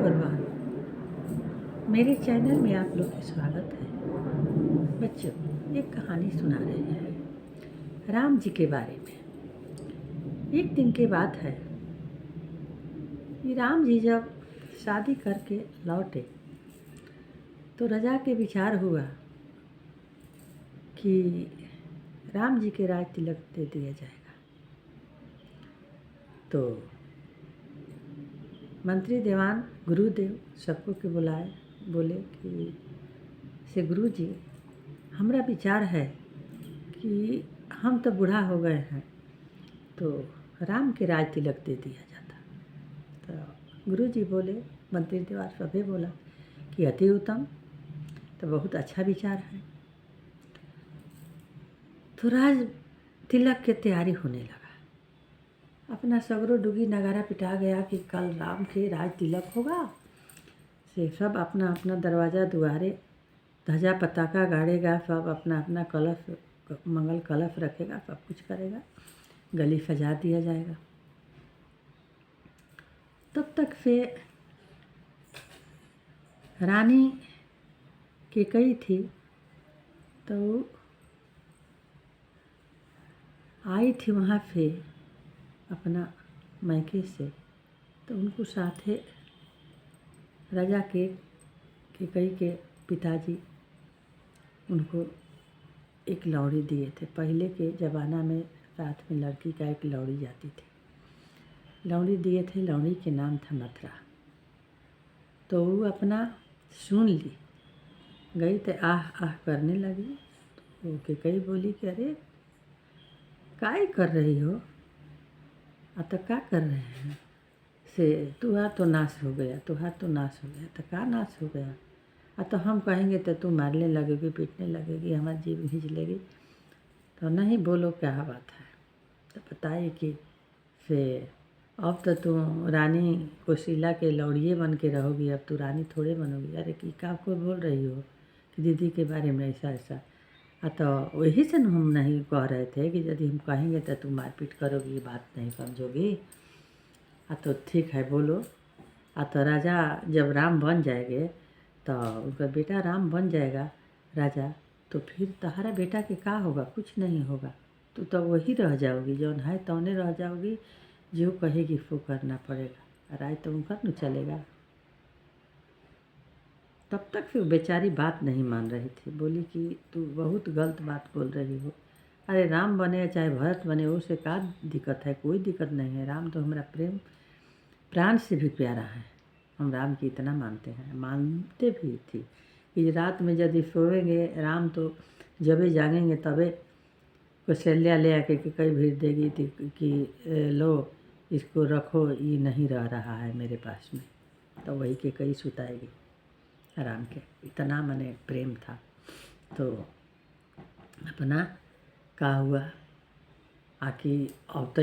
सुप्रभात। मेरे चैनल में आप लोग का स्वागत है। बच्चों, एक कहानी सुना रहे हैं राम जी के बारे में। एक दिन की बात है कि राम जी जब शादी करके लौटे तो राजा के विचार हुआ कि राम जी के राज तिलक दे दिया जाएगा। तो मंत्री देवान गुरुदेव सबको के बुलाए, बोले कि से गुरु जी, हमारा विचार है कि हम तो बूढ़ा हो गए हैं तो राम के राज तिलक दे दिया जाता। तो गुरु जी बोले, मंत्री देवान सभी बोला कि अति उत्तम, तो बहुत अच्छा विचार है। तो राज तिलक की तैयारी होने लगा। अपना सगरो डुगी नगारा पिटा गया कि कल राम के राज तिलक होगा। से सब अपना अपना दरवाज़ा दुआरे ध्वजा पताका गाड़ेगा, सब अपना अपना कलश मंगल कलश रखेगा, सब कुछ करेगा, गली सजा दिया जाएगा। तब तक से रानी कैकेयी थी तो आई थी वहाँ से अपना मैके से। तो उनको साथे राजा के कैकेयी के पिताजी उनको एक लौड़ी दिए थे। पहले के ज़माना में साथ में लड़की का एक लौड़ी जाती थी, लौड़ी दिए थे। लौड़ी के नाम था मथुरा। तो वो अपना सुन ली, गई तो आह आह करने लगी। तो कैकेयी बोली कि अरे काय कर रही हो, तो क्या कर रहे हैं से तुहार तो नाश हो गया, तुहार तो नाश हो गया। तो क्या नाश हो गया? तो हम कहेंगे तो तू मारने लगेगी, पीटने लगेगी, हमारी जीभ खींच लेगी। तो नहीं, बोलो क्या बात है। तो बताइए कि से अब तो तुम रानी कौशल्या के लौड़िए बन के रहोगी, अब तू रानी थोड़े बनोगी। अरे कि क्या को बोल रही हो कि दीदी के बारे में ऐसा ऐसा। तो वही से हम नहीं कह रहे थे कि यदि हम कहेंगे तो तुम मारपीट करोगी, ये बात नहीं समझोगी। तो ठीक है, बोलो। तो राजा जब राम बन जाएंगे तो उनका बेटा राम बन जाएगा राजा, तो फिर तुम्हारा बेटा के क्या होगा? कुछ नहीं होगा। तू तो वही रह जाओगी, जौन है तौने रह जाओगी, जो कहेगी वो करना पड़ेगा। राय तो उनका न चलेगा। तब तक फिर बेचारी बात नहीं मान रही थी। बोली कि तू बहुत गलत बात बोल रही हो। अरे राम बने चाहे भरत बने, उससे क्या दिक्कत है? कोई दिक्कत नहीं है। राम तो हमारा प्रेम प्राण से भी प्यारा है। हम राम की इतना मानते हैं, मानते भी थी कि रात में यदि सोएंगे राम तो जबे जागेंगे तबे कौशल्या ले आके कई भेज देगी थी कि लो इसको रखो, ये नहीं रह रहा है मेरे पास में। तो वही के कई सुताएगी राम के। इतना मने प्रेम था। तो अपना का हुआ आकि अब तो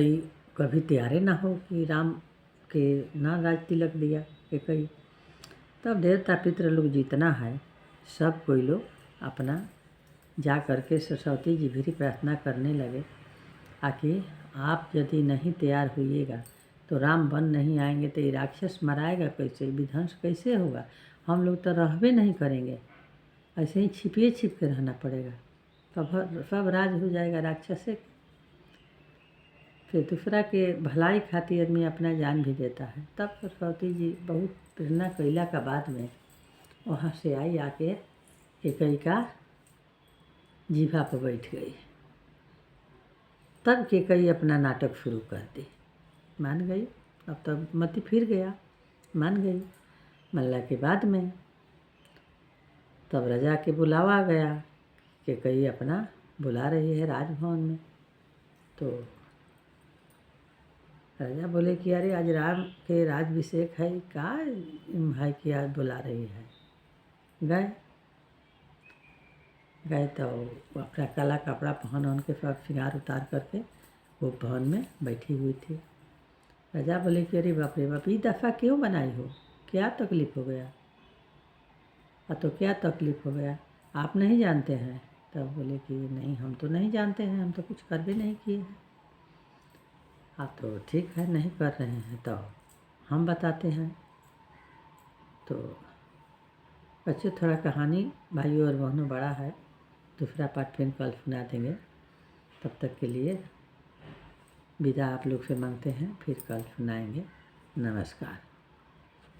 कभी तैयारे ना हो कि राम के ना राज तिलक दिया के कई। तब देवता पितृ लोग जितना है सब कोई लोग अपना जा कर के सरस्वती जी भी प्रार्थना करने लगे आकि आप यदि नहीं तैयार होइएगा तो राम बन नहीं आएंगे तो ये राक्षस मराएगा कैसे, विध्वंस कैसे होगा? हम लोग तो रहबे नहीं करेंगे, ऐसे ही छिपिए छिप के रहना पड़ेगा, तब सब राज हो जाएगा राक्षस से। फिर दूसरा के भलाई खातिर आदमी अपना जान भी देता है। तब सरस्वती जी बहुत प्रेरणा कैला का बाद में वहाँ से आई, आके कैकेयी का जीभा पर बैठ गई। तब कैकेयी अपना नाटक शुरू कर दी। मान गई, अब तब मति फिर गया, मान गई। मल्ला के बाद में तब राजा के बुलावा गया, कैकेयी अपना बुला रही है राजभवन में। तो राजा बोले कि अरे आज राम के राजभिषेक है, का है कि आज बुला रही है। गए तो अपना काला कपड़ा पहन के सब श्रृंगार उतार करके वो भवन में बैठी हुई थी। राजा बोले कि अरे बाप रे बाप, ये दफ़ा क्यों बनाई हो? क्या तकलीफ़ हो गया? तो क्या तकलीफ़ हो गया, आप नहीं जानते हैं? तब बोले कि नहीं, हम तो नहीं जानते हैं, हम तो कुछ कर भी नहीं किए हैं। तो ठीक है, नहीं कर रहे हैं तो हम बताते हैं। तो बच्चों, थोड़ा कहानी भाइयों और बहनों बड़ा है, दूसरा पार्ट फिर कल सुना देंगे। तब तक के लिए विदा आप लोग से मांगते हैं, फिर कल सुनाएंगे। नमस्कार।